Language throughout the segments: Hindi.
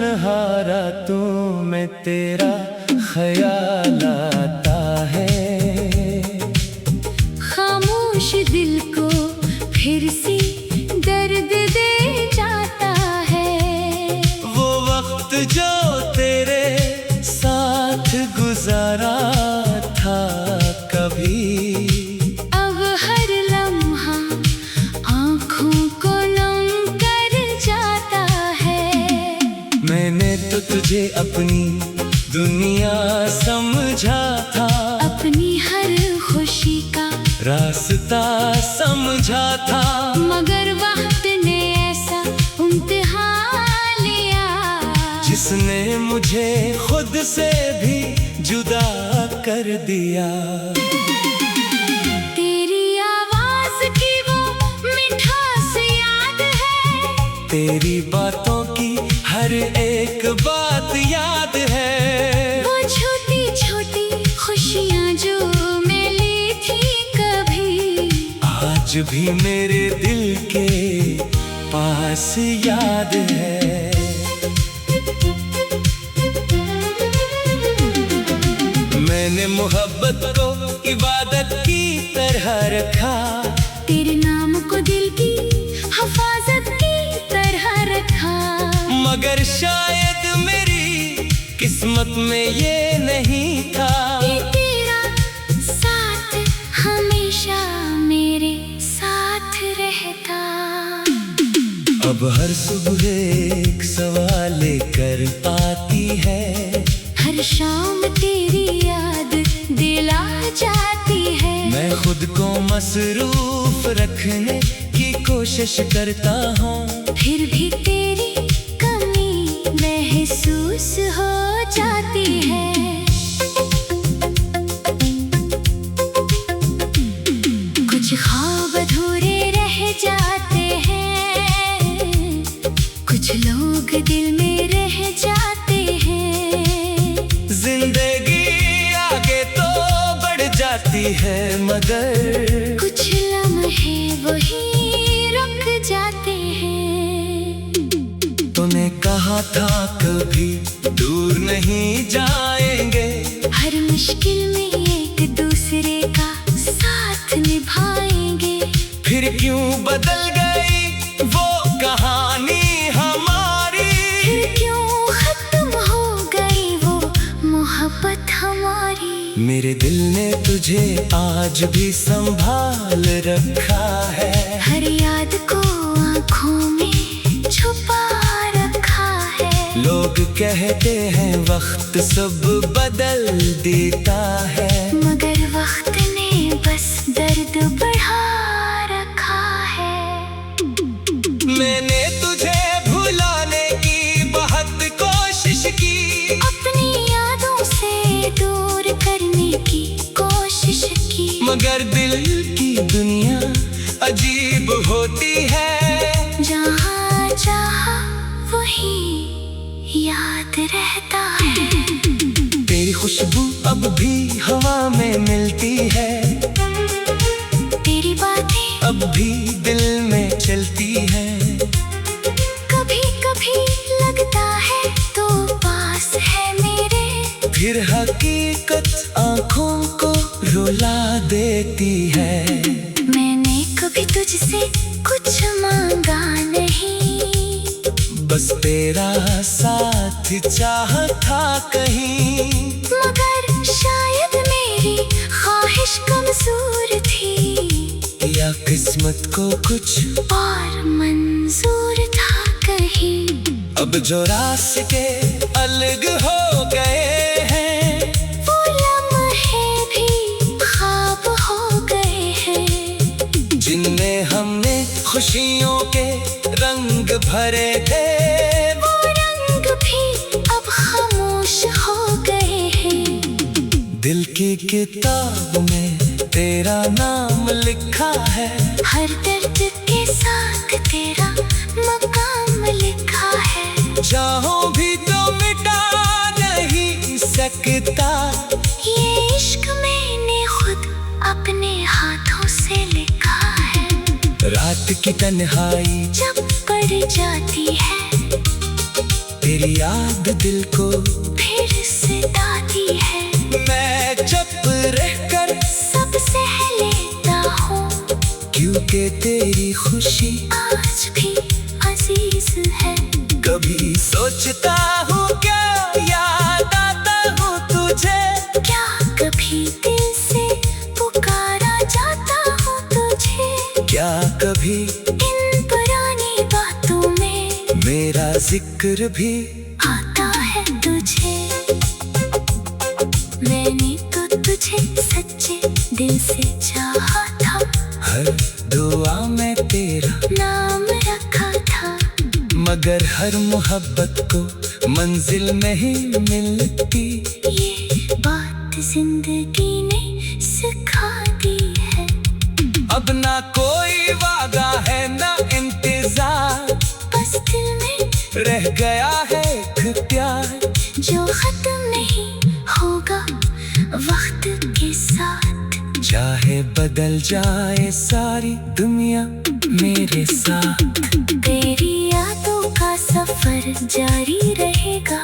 तन्हा रातों में तेरा ख्याल आता है। खामोश दिल को फिर से दर्द दे जाता है। वो वक्त जो तेरे साथ गुजारा था कभी, अब हर लम्हा आँखों को नम कर जाता है। मैंने तो तुझे अपनी दुनिया समझा था, अपनी हर खुशी का रास्ता समझा था। मगर वक्त ने ऐसा इम्तिहान लिया, जिसने मुझे खुद से भी जुदा कर दिया। तेरी आवाज की वो मिठास याद है, तेरी बातों की हर एक बात याद है। वो छोटी छोटी खुशियाँ जो मिली थी कभी, आज भी मेरे दिल के पास याद है। मैंने मोहब्बत को इबादत की तरह रखा, तेरे नाम को दिल की हिफाजत की तरह रखा। मगर शायद मेरी किस्मत में ये नहीं था ये तेरा साथ हमेशा मेरे साथ रहता। अब हर सुबह एक सवाल लेकर आती है, हर शाम तेरी याद दिला जाती है। मैं खुद को मसरूफ रखने की कोशिश करता हूँ, फिर भी तेरी कमी महसूस हो जाती है। कुछ ख्वाब अधूरे रह जाते हैं, कुछ लोग दिल में रह जाते हैं। जिंदगी आगे तो बढ़ जाती है, मगर कुछ लम्हे वही रुक जाते हैं। तूने कहा था कभी दूर नहीं जाएंगे, हर मुश्किल में एक दूसरे का साथ निभाएंगे। फिर क्यों बदल गई वो कहानी हमारी, फिर क्यों खत्म हो गई वो मोहब्बत हमारी। मेरे दिल ने तुझे आज भी संभाल रखा है, हर याद को आँखों में छुपा रखा है। लोग कहते हैं वक्त सब बदल देता है, मगर वक्त ने बस दर्द बढ़ा रखा है। मैंने तुझे भुलाने की बहुत कोशिश की, अपनी यादों से दूर करने की कोशिश की। मगर दिल की दुनिया अजीब होती है, जहाँ जहाँ वही याद रहता है। तेरी खुशबू अब भी हवा में मिलती है, तेरी बातें अब भी दिल में चलती है। कभी कभी लगता है तो पास है मेरे, फिर हकीकत आँखों को रुला देती है। मैंने कभी तुझसे कुछ मांगा नहीं, बस तेरा साथ चाहा था कहीं, मगर शायद मेरी ख्वाहिश कमजोर थी, या किस्मत को कुछ और मंजूर था कहीं। अब जो रास्ते अलग हो गए हैं, वो लम्हे भी ख्वाब हो गए हैं। जिनमें हमने खुशियों के रंग भरे थे, वो रंग भी अब खामोश हो गए हैं। दिल की किताब में तेरा नाम लिखा है, हर दर्द के साथ तेरा मकाम लिखा है। चाहो भी तो मिटा नहीं सकता, ये इश्क मैंने खुद अपने हाथों से लिखा है। रात की तन्हाई जब पड़ जाती है, तेरी तेरी याद दिल को फिर सताती है। मैं चुप रहकर सब सह लेता हूँ, क्योंकि तेरी खुशी आज भी अजीज है। कभी सोचता हूँ क्या याद आता हूँ तुझे, क्या कभी दिल से पुकारा जाता हूँ तुझे, क्या कभी इन पुरानी बातों में मेरा जिक्र भी आता है तुझे। मैंने तो तुझे सच्चे दिल से चाहा था, हर दुआ में तेरा नाम रखा था। मगर हर मोहब्बत को मंजिल नहीं मिलती, ये बात जिंदगी ने सिखा दी है। अब ना कोई वादा है ना इंतजार, बस दिल में रह गया है एक प्यार जो खत्म नहीं होगा वक्त के साथ। चाहे बदल जाए सारी दुनिया मेरे साथ, तेरी यादों का सफर जारी रहेगा,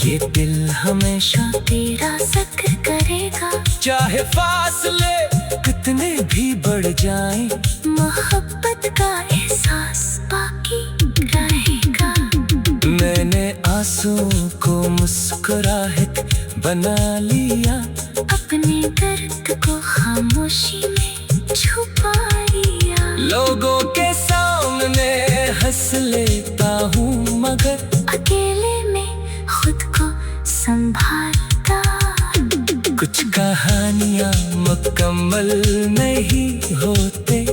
ये दिल हमेशा तेरा जिक्र करेगा। चाहे फासले कितने भी बढ़ जाएं, मोहब्बत का एहसास बाकी रहेगा। मैंने आंसुओं को मुस्कुराहट बना लिया, अपने दर्द को खामोशी में छुपा लिया। लोगों के सामने हंस लेता हूँ मगर अकेले में खुद को संभालता। कुछ कहानियाँ मुकम्मल नहीं होते,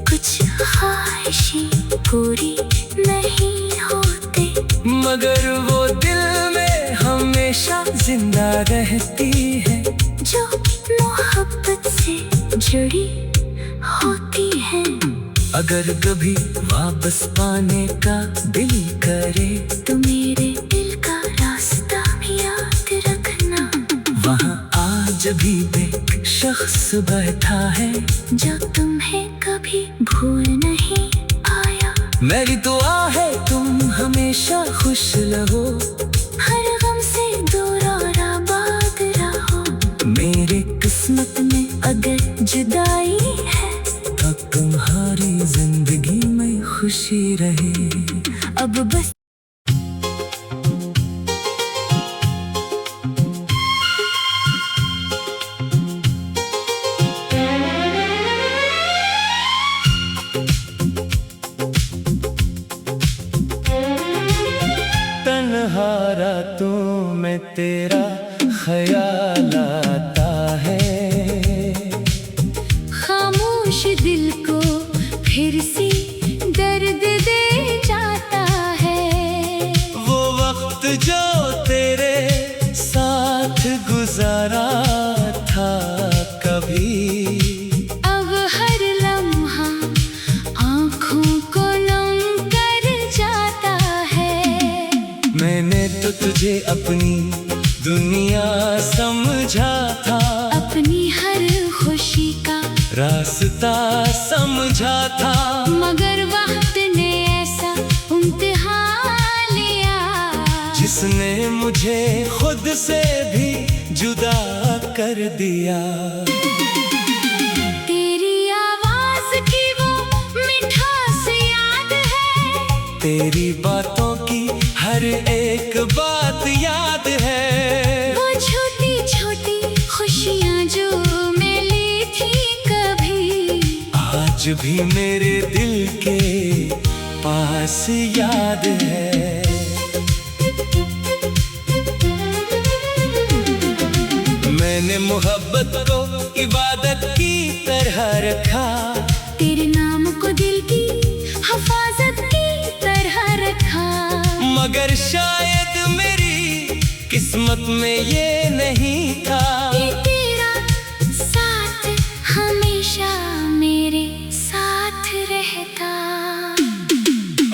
कुछ ख्वाहिशें पूरी नहीं होते, मगर वो दिल में हमेशा जिंदा रहती है, जो मोहब्बत से जुड़ी होती है। अगर कभी वापस पाने का दिल करे, तो मेरे दिल का रास्ता भी याद रखना। वहाँ आज भी एक शख्स बैठा है, जो तुम्हें कभी भूल नहीं आया। मेरी दुआ है तुम हमेशा खुश रहो, हर गम से दूर और आबाद रहो। मेरे किस्मत में अगर जुदाई है तो तुम्हारी जिंदगी में खुशी रहे। अब बस तन्हा रातों में तेरा ख्याल आता है, खामोश दिल को फिर से दर्द दे जाता है। वो वक्त जो तेरे साथ गुजारा था कभी, अब हर लम्हा आँखों को नम कर जाता है। मैंने तो तुझे अपनी दुनिया समझा था, अपनी हर खुशी का रास्ता समझा था, मगर वक्त ने ऐसा इम्तिहान लिया, जिसने मुझे खुद से भी जुदा कर दिया। तेरी आवाज की वो मिठास याद है, तेरी बातों की हर एक बात याद है, वो छोटी छोटी खुशियाँ जो मैं ली थी कभी, आज भी मेरे दिल के पास याद है। मैंने मोहब्बत को इबादत की तरह रखा, तेरे नाम को दिल की हिफाजत की तरह रखा, मगर शायद मेरी किस्मत में ये नहीं था, ये तेरा साथ हमेशा मेरे साथ रहता।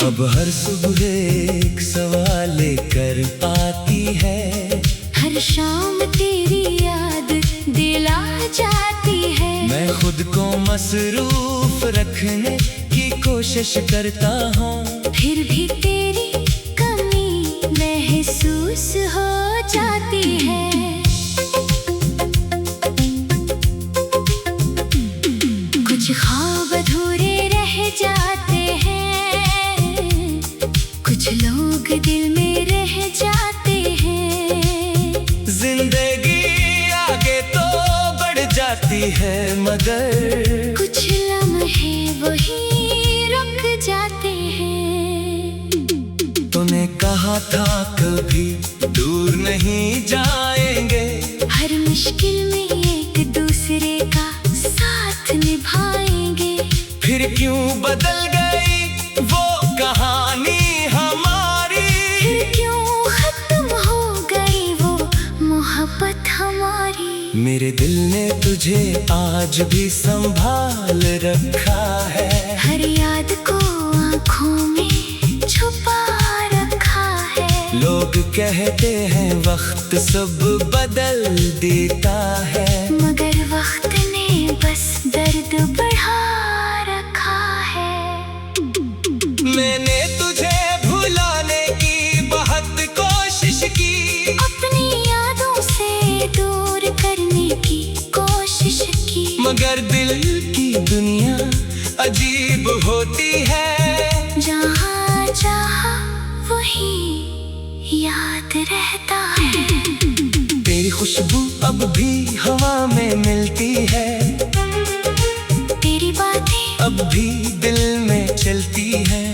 अब हर सुबह एक सवाल लेकर आती है, हर शाम तेरी याद दिला जाती है, मैं खुद को मसरूफ रखने की कोशिश करता हूँ, फिर भी तेरी कमी रह लोग दिल में रह जाते हैं। जिंदगी आगे तो बढ़ जाती है, मगर कुछ लम्हे वही रुक जाते हैं। तूने कहा था कभी दूर नहीं जाएंगे, हर मुश्किल में एक दूसरे का साथ निभाएंगे। फिर क्यों बदल गई वो कहानी हमारी? फिर क्यों खत्म हो गई वो मोहब्बत हमारी? मेरे दिल ने तुझे आज भी संभाल रखा है, हर याद को आँखों में छुपा रखा है। लोग कहते हैं वक्त सब बदल देता है, मगर वक्त ने बस दर्द बढ़ा रखा है। मैंने तुझे भुलाने की बहुत कोशिश की, अपनी यादों से दूर करने की कोशिश की, मगर दिल की दुनिया अजीब होती है। जहाँ चाहा वही याद रहता है। तेरी खुशबू अब भी हवा में मिलती है, तेरी बातें अब भी दिल में चलती है।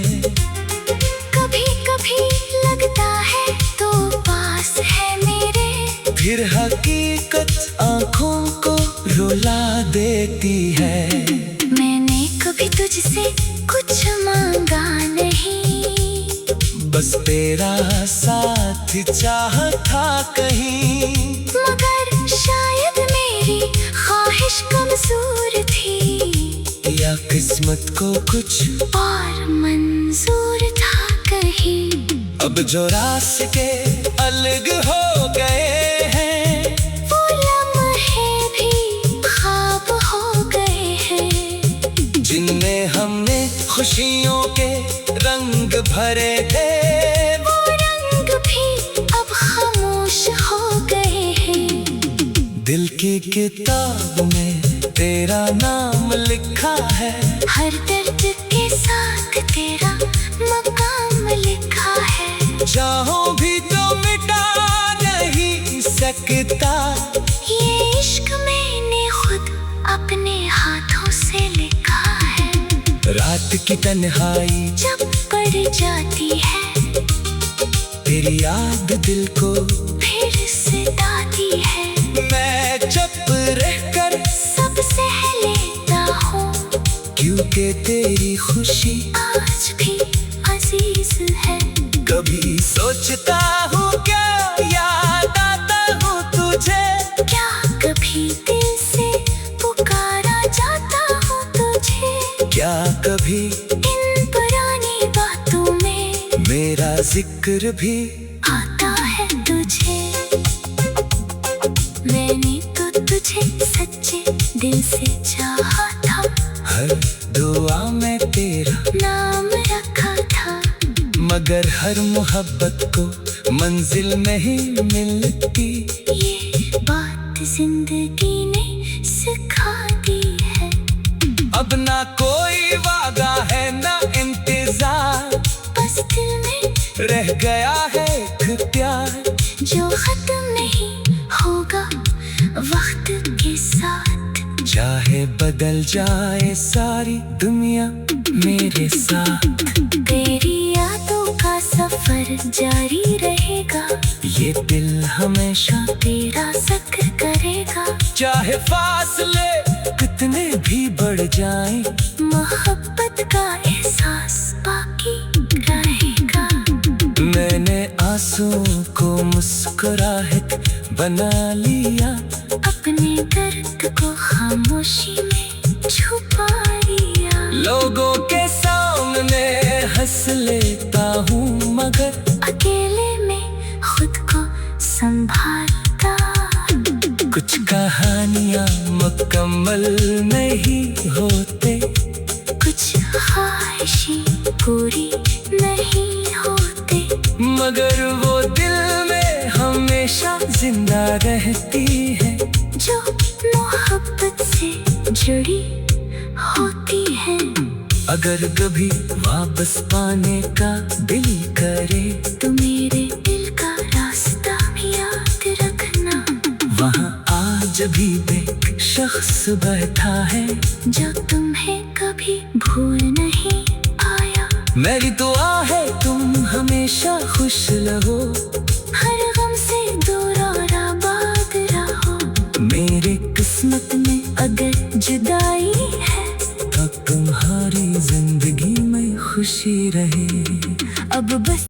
कभी कभी लगता है तो पास है मेरे, फिर हकीकत आँखों को रुला देती है। मैंने कभी तुझसे कुछ मांगा नहीं, बस तेरा साथ चाहा था कहीं, मगर शायद मेरी ख्वाहिश कमजोर थी, या किस्मत को कुछ और मंजूर था कहीं। अब जो रास्ते अलग हो गए हैं, वो लम्हे भी ख्वाब हो गए हैं, जिनमें हमने खुशियों के रंग भरे थे, वो रंग भी अब खामोश हो गए हैं। दिल की किताब में तेरा नाम लिखा है, हर दर्द के साथ तेरा मकाम लिखा है। चाहों भी तो मिटा नहीं सकता, ये इश्क मैंने खुद अपने हाथों से लिखा है। रात की तन्हाई जब पड़ जाती है, तेरी याद दिल को फिर सताती है। मैं चुप रहकर सब सह लेता हूँ, क्योंकि तेरी खुशी आज भी अजीज है। कभी सोचता हूँ क्या याद आता हूँ तुझे, क्या कभी दिल से पुकारा जाता हूँ तुझे, क्या कभी इन पुरानी बातों में मेरा जिक्र भी आता है तुझे। मैंने तो तुझे सच्चे दिल से चाहा था, हर दुआ में तेरा नाम रखा था, मगर हर मोहब्बत को मंजिल नहीं मिलती। ये बात जिंदगी ने सिखा दी है। अब ना कोई वादा है ना इंतजार, बस दिल में रह गया है एक प्यार, जो खत्म नहीं होगा वक्त के साथ। चाहे बदल जाए सारी दुनिया मेरे साथ, तेरी यादों का सफर जारी रहेगा, ये दिल हमेशा तेरा जिक्र करेगा। चाहे फासले कितने भी बढ़ जाएं, मोहब्बत का एहसास बाकी रहेगा। मैंने आंसुओं को मुस्कुराहट बना लिया, अपने दर्द को खामोशी में छुपा लिया। लोगों के सामने हंस लेता हूँ, मगर अकेले में खुद को संभालता। कुछ कहानियाँ मुकम्मल नहीं होते, कुछ ख्वाहिशें पूरी नहीं होते, मगर वो दिल में हमेशा जिंदा रहती है, जो मोहब्बत से जुड़ी होती है। अगर कभी वापस पाने का दिल करे तो मेरे दिल का रास्ता भी याद रखना। वहाँ आज भी एक शख्स बैठा है जो तुम्हें कभी भूल नहीं आया। मेरी दुआ है तुम हमेशा खुश रहो, हर गम से दूर और आबाद रहो। मेरे किस्मत में अगर जुदाई है तो तुम्हारी जिंदगी में खुशी रहे। अब बस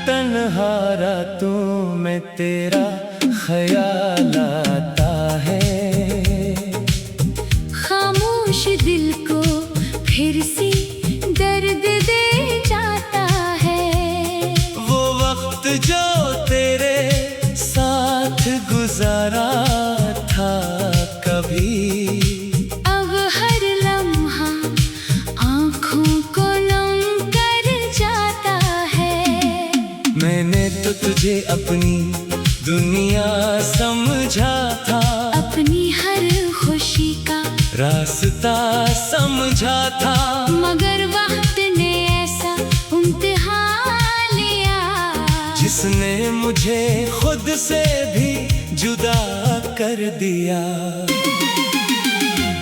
तन्हा रातों में तेरा ख्याल आता है, खामोश दिल को फिर से दर्द दे जाता है। वो वक्त जो तेरे साथ गुजारा था कभी, अब हर लम्हा आँखों को नम कर जाता है। मैंने तो तुझे अपनी दुनिया समझा था, अपनी हर खुशी का रास्ता समझा था, मगर वक्त ने ऐसा इम्तिहान लिया जिसने मुझे खुद से भी जुदा कर दिया।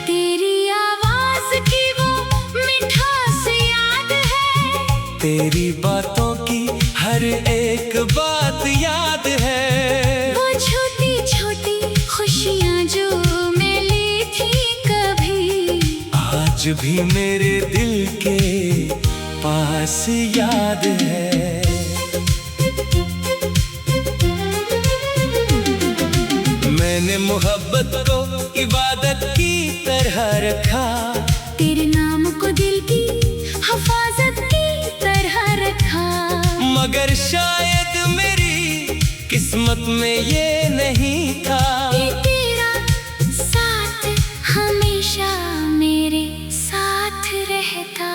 तेरी आवाज की वो मिठास याद है, तेरी बातों की हर एक बात याद है, वो छोटी छोटी खुशियाँ जो मिली थी कभी, आज भी मेरे दिल के पास याद है। मैंने मोहब्बत को इबादत की तरह रखा, तेरे नाम को दिल की हिफाजत की तरह रखा, मगर शायद मेरी किस्मत में ये नहीं था ये तेरा साथ हमेशा मेरे साथ रहता।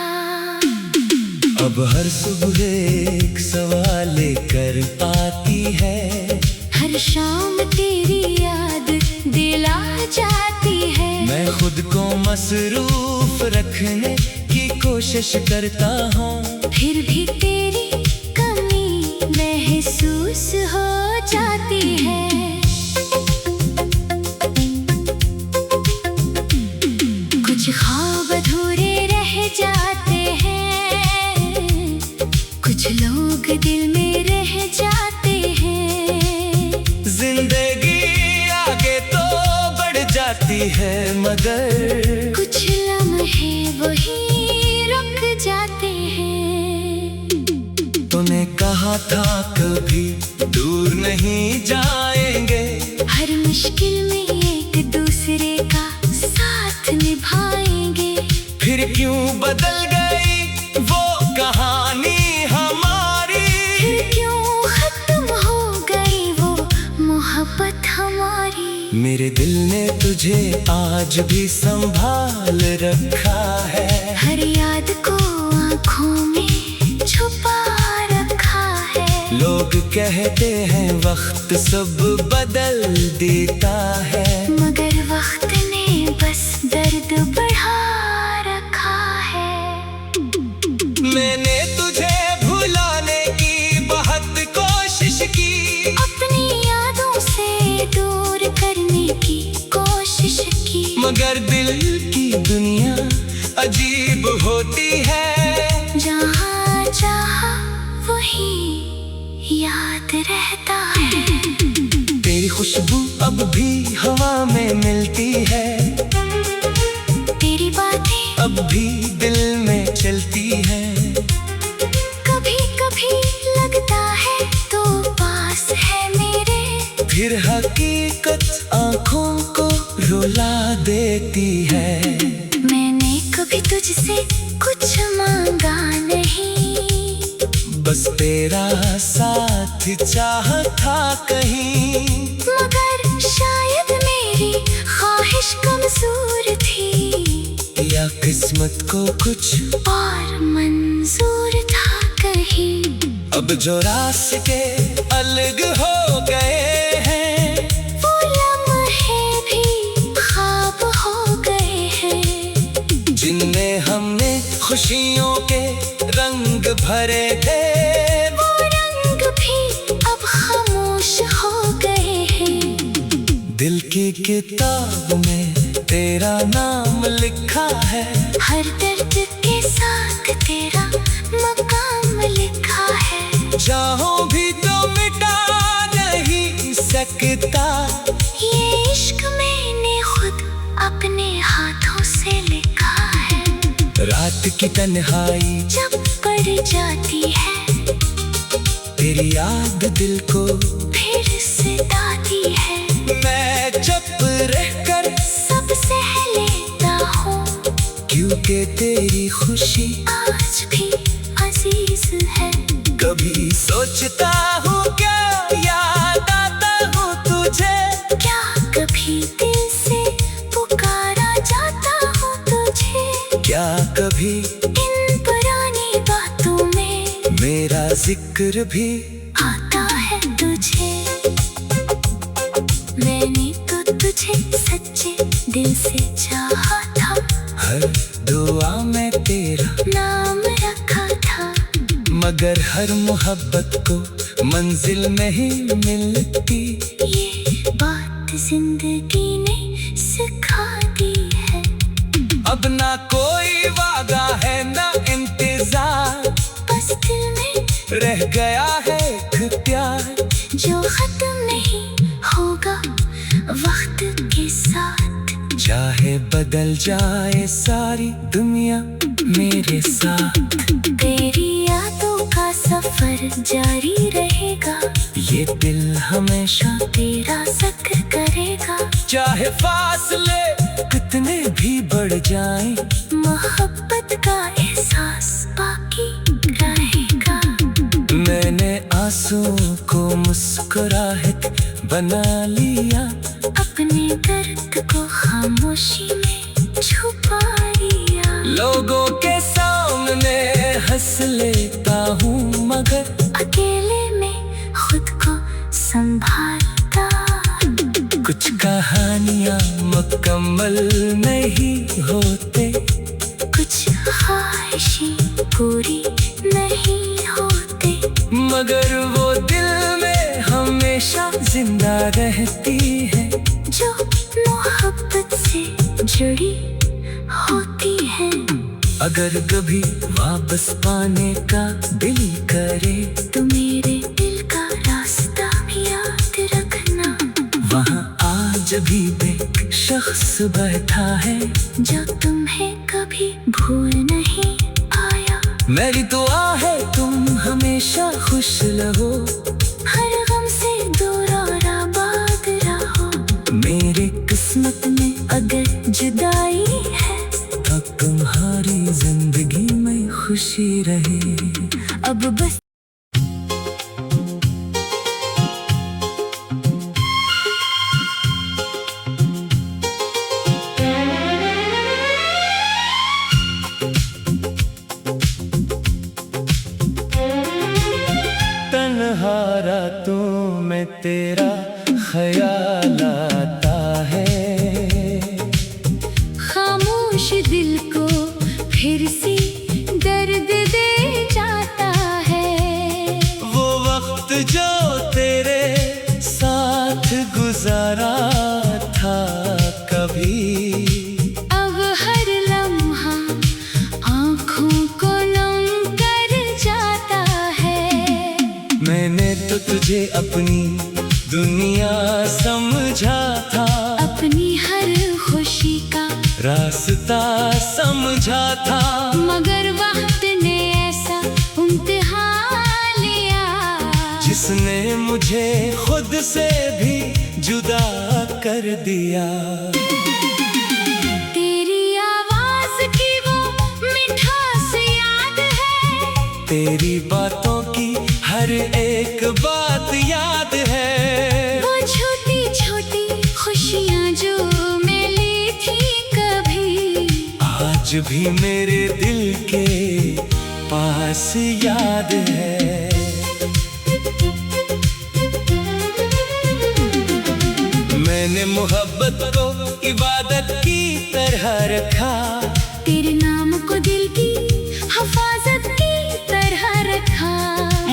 अब हर सुबह एक सवाल लेकर आती है, हर शाम तेरी याद दिला जाती है। मैं खुद को मसरूफ रखने की कोशिश करता हूँ, फिर भी तेरी कमी महसूस हो जाती है। कुछ ख्वाब अधूरे रह जाते हैं, कुछ लोग दिल में रह जाते हैं। जिंदगी आगे तो बढ़ जाती है, मगर कुछ लम्हे वही रुक जाते हैं। तूने कहा था कभी दूर नहीं जाएंगे, हर मुश्किल में एक दूसरे का साथ निभाएंगे। फिर क्यों बदल गई वो कहानी हमारी, फिर क्यों खत्म हो गई वो मोहब्बत हमारी। मेरे दिल ने तुझे आज भी संभाल रखा है, हर याद को आँखों में छुपा रखा है। लोग कहते हैं वक्त सब बदल देता है, मगर वक्त ने बस दर्द बढ़ा रखा है। मैंने तुझे भुलाने की बहुत कोशिश की, अपनी यादों से दूर करने की कोशिश की, मगर दिल की दुनिया अजीब होती है, जहाँ चाहा वही याद रहता है। तेरी खुशबू अब भी हवा में मिलती है, तेरी बातें अब भी दिल में चलती है, कभी कभी लगता है तो पास है मेरे, फिर हकीकत आंखों को रुला देती है। मैंने कभी तुझसे कुछ मांगा नहीं, बस तेरा साथ चाहा था कहीं, मगर शायद मेरी ख्वाहिश कमजोर थी। या किस्मत को कुछ और मंजूर था कहीं। अब जो रास्ते अलग हो गए हैं, वो लम्हे भी ख्वाब हो गए हैं। जिनमें हमने खुशियों के रंग भरे थे, वो रंग भी अब खामोश हो गए हैं। दिल की किताब में तेरा नाम लिखा है, हर दर्द के साथ तेरा मकाम लिखा है। चाहो भी तो मिटा नहीं सकता, ये इश्क मैंने खुद अपने हाथों से लिखा है। रात की तन्हाई जब पड़ जाती है, तेरी याद दिल को फिर सताती है। मैं चुप रहकर सब सह लेता हूँ, क्योंकि तेरी खुशी आज भी अजीज है। कभी सोचता हूँ क्या याद आता हूँ तुझे, क्या कभी दिल से पुकारा जाता हूँ तुझे। क्या कभी इन पुरानी बातों में मेरा जिक्र भी आता है तुझे। मैंने तो तुझे सच्चे दिल से चाहा था, हर दुआ में तेरा नाम रखा था। मगर हर मोहब्बत को मंजिल नहीं मिलती, ये बात जिंदगी ने सिखा दी है। अब ना कोई वादा है ना इंतजार, बस दिल में रह गया है एक प्यार जो खत्म नहीं होगा वक्त के साथ। चाहे बदल जाए सारी दुनिया मेरे साथ, तेरी यादों का सफर जारी रहेगा। ये दिल हमेशा तेरा जिक्र करेगा। चाहे फासले कितने भी बढ़ जाएं, मोहब्बत का एहसास बाकी रहेगा। मैंने आंसुओं को मुस्कुराहट बना लिया, अपने दर्द को खामोशी में छुपा लिया। लोगों के सामने हंस लेता हूँ, मगर अकेले में खुद को संभालता। कुछ कहानियाँ मुकम्मल नहीं होते, कुछ ख्वाहिशें पूरी नहीं होते, मगर वो दिल में हमेशा जिंदा रहती है, जो मोहब्बत से जुड़ी होती है। अगर कभी वापस पाने का दिल करे, तो मेरे दिल का रास्ता भी याद रखना। वहाँ आज भी एक शख्स बैठा है, जो तुम्हें कभी भूल नहीं आया। मेरी दुआ है तुम हमेशा खुश रहो, हर गम से दूर और आबाद रहो। मेरे किस्मत में अगर जुदाई है, तब तुम्हारी जिंदगी में खुशी रहे। अब बस तन्हा रातों में तेरा ख्याल आता है, खामोश दिल को फिर से दर्द दे जाता है। वो वक्त जो तेरे साथ गुजारा था कभी, अब हर लम्हा आँखों को नम कर जाता है। मैंने तो तुझे अपनी दुनिया समझा था, अपनी हर खुशी का रास्ता समझा था, मगर वक्त ने ऐसा इम्तिहान लिया, जिसने मुझे खुद से भी जुदा कर दिया। तेरी आवाज की वो मिठास याद है, तेरी बातों की हर एक बात याद है, वो छोटी छोटी खुशियाँ जो मिली थी कभी, आज आज भी मेरे दिल के पास याद है। मैंने मोहब्बत को इबादत की तरह रखा, तेरे नाम को दिल की हिफाजत की तरह रखा।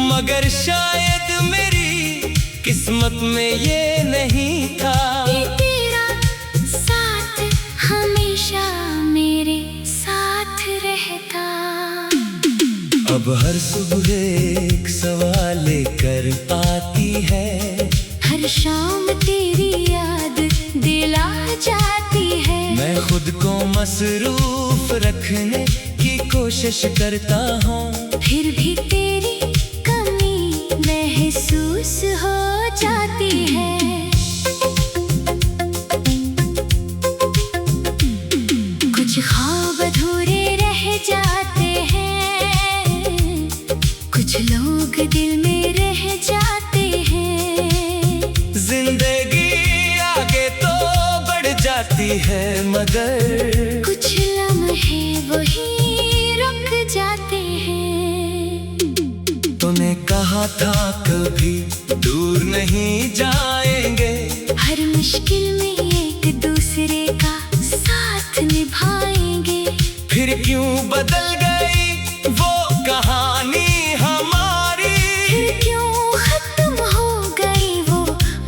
मगर शायद मेरी किस्मत में ये नहीं था कि तेरा साथ हमेशा मेरे साथ रहता। अब हर सुबह एक सवाल लेकर आती है, हर शाम तेरी याद दिला जाती है। मैं खुद को मसरूफ रखने की कोशिश करता हूँ, फिर भी तेरी कमी महसूस हो जाती है। कुछ ख्वाब अधूरे रह जाते हैं, कुछ लोग दिल में रह जाते हैं। जिंदगी आगे तो बढ़ जाती है, मगर कुछ लम्हे वही रुक जाते हैं। तूने कहा था कभी दूर नहीं जाएंगे, हर मुश्किल में एक दूसरे का साथ निभाएंगे। फिर क्यों बदल गई वो कहानी हमारी, फिर क्यों खत्म हो गई वो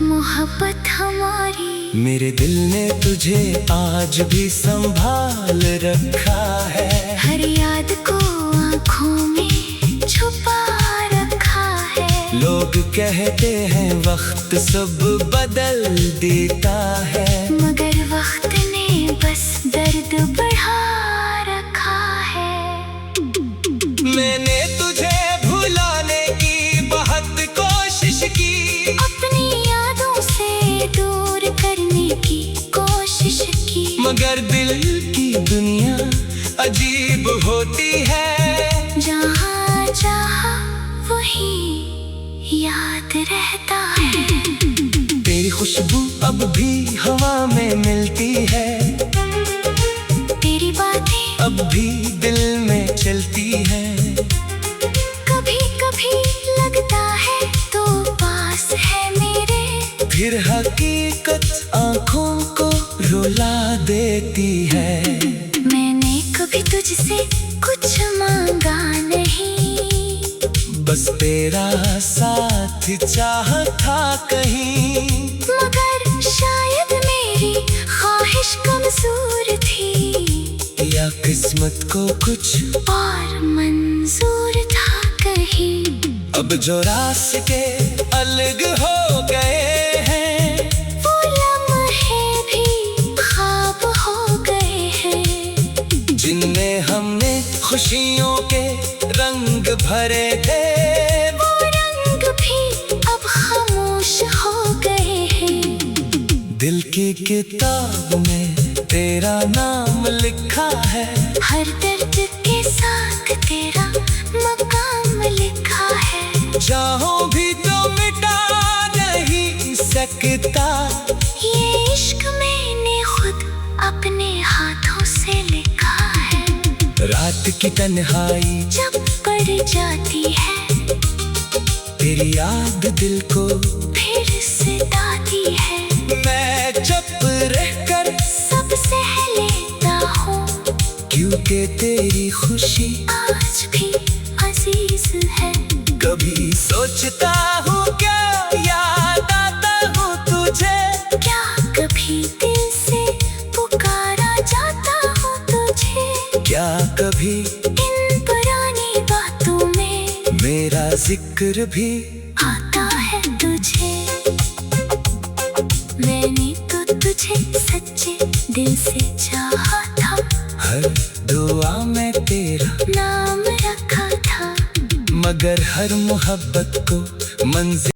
मोहब्बत हमारी। मेरे दिल ने तुझे आज भी संभाल रखा है, हर याद को आँखों में छुपा रखा है। लोग कहते हैं वक्त सब बदल देता है, मगर वक्त ने बस दर्द बढ़ा रखा है। मैंने तुझे भुलाने की बहुत कोशिश की, अपनी यादों से दूर करने की कोशिश की। मगर दिल की दुनिया अजीब होती है, जहाँ जहाँ वही याद रहता है। तेरी खुशबू अब भी हवा में मिलती है, तेरी बातें अब भी दिल में चलती है। कभी कभी लगता है तो पास है मेरे, फिर हकीकत आंखों को रुला देती है। मैंने कभी तुझसे कुछ मांगा नहीं, बस तेरा साथ चाहा था कहीं, मगर शायद मेरी ख्वाहिश कमजोर थी, या किस्मत को कुछ और मंजूर था कहीं। अब जो रास्ते अलग हो गए हैं, वो लम्हे भी ख्वाब हो गए हैं। जिनमें हमने खुशियों के रंग भरे थे, वो रंग भी अब खामोश हो गए हैं। दिल की किताब में तेरा नाम लिखा है, हर दर्द के साथ तेरा मकाम लिखा है। चाहो भी तो मिटा नहीं सकता, ये इश्क मैंने खुद अपने हाथों से लिखा है। रात की तन्हाई जब पड़ जाती है, तेरी याद दिल को फिर सताती है। मैं चुप रहकर सब सह लेता हूँ, क्योंकि तेरी खुशी आज भी अजीज है। कभी सोचता हूँ क्या याद आता हूँ तुझे, क्या कभी दिल से पुकारा जाता हूँ तुझे, क्या कभी इन पुरानी बातों में मेरा जिक्र भी आता है तुझे। मैंने तो तुझे सच्चे दिल से चाहा था, हर दुआ में तेरा नाम रखा था, मगर हर मोहब्बत को मंजिल